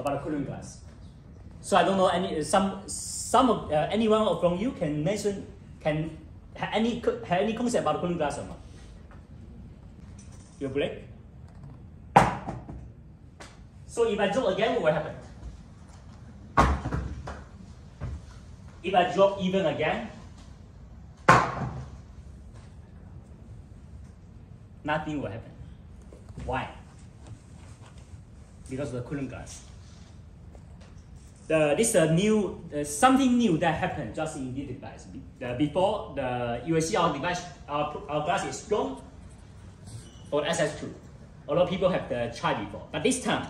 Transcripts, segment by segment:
about cooling glass. So I don't know anyone from you can mention have any concept about cooling glass or not? You break. So if I drop again, what will happen? If I drop even again, nothing will happen. Why? Because of the cooling glass. This is something new that happened just in this device. Before, you will see our device, our glass is strong for SS2. A lot of people have tried before, but this time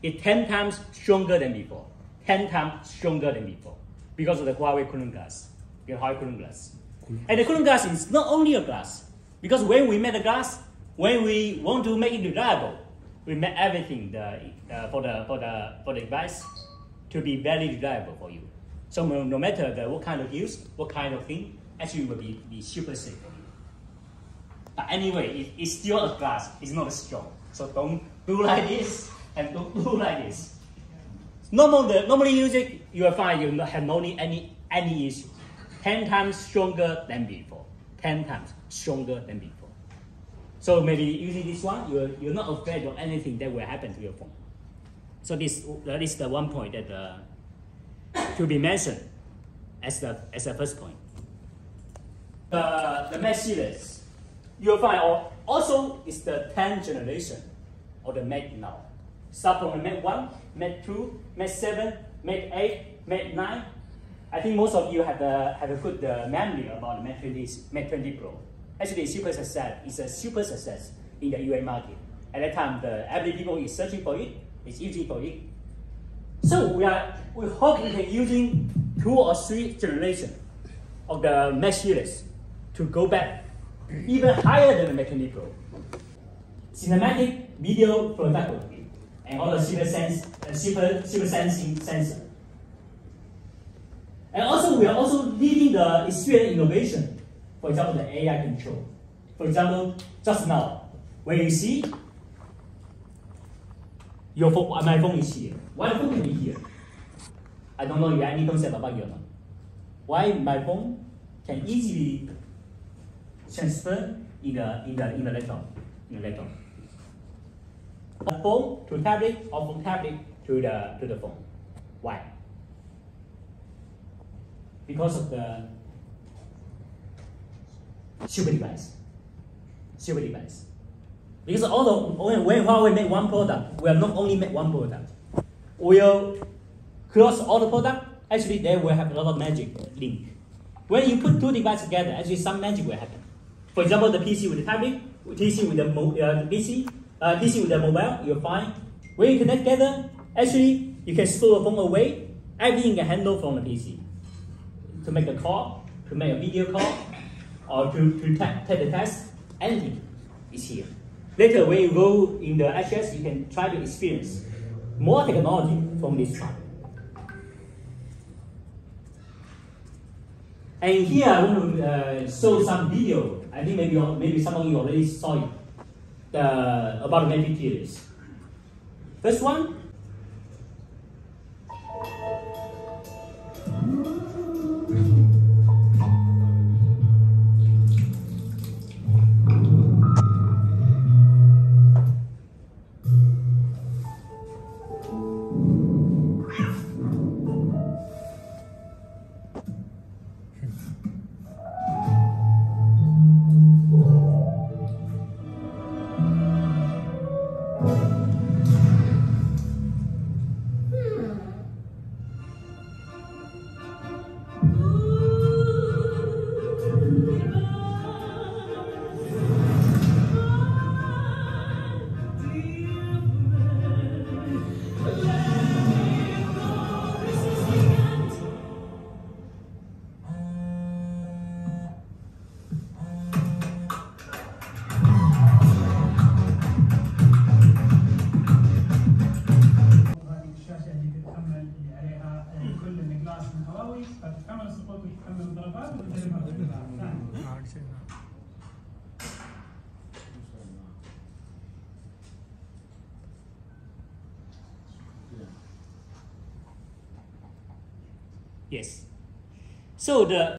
it's 10 times stronger than before. 10 times stronger than before because of the Huawei cooling glass. And the cooling glass is not only a glass, because when we make the glass, when we want to make it reliable, we make everything for the device to be very reliable for you. So no matter what kind of use, what kind of thing, actually will be super safe for you. But anyway, it's still a glass, it's not strong. So don't do like this and don't do like this. Normally using, you will find you have no need any issue. 10 times stronger than before. 10 times stronger than before. So maybe using this one, you're not afraid of anything that will happen to your phone. So this is the one point that to be mentioned as the first point. The Mate series, you'll find also is the 10th generation of the Mate now. Start from the Mate 1, Mate 2, Mate 7, Mate 8, Mate 9. I think most of you have a good memory about the Mate 20 Pro. Actually, it's a super success in the UA market. At that time, every people is searching for it. It's easy for it. So we hope we can using 2 or 3 generations of the Mate series to go back even higher than the Mate 20 Pro. Cinematic video photography and all the super sensing sensor. And also we are also leading the experience innovation. For example, the AI control. For example, just now, when you see your phone, my phone is here. Why the phone can be here? I don't know if you have any concept about it or not. Why my phone can easily transfer in the laptop. A phone to tablet or from tablet to the phone. Why? Because of the super device. Because when Huawei make one product, we will not only make one product. We'll cross all the product. Actually, they will have a lot of magic link. When you put 2 devices together, actually some magic will happen. For example, the PC with the tablet, PC with the PC with the mobile, you'll find when you connect together, actually you can store the phone away. Everything you can handle from the PC. To make a call, to make a video call, or to take the test, anything is here. Later, when you go in the HS, you can try to experience more technology from this part. And here I want to show some video. I think maybe some of you already saw it about the Mate50 series. First one. من هواوي فتكمل السقوط وتكمل الضربات وتجربها. Yes. So the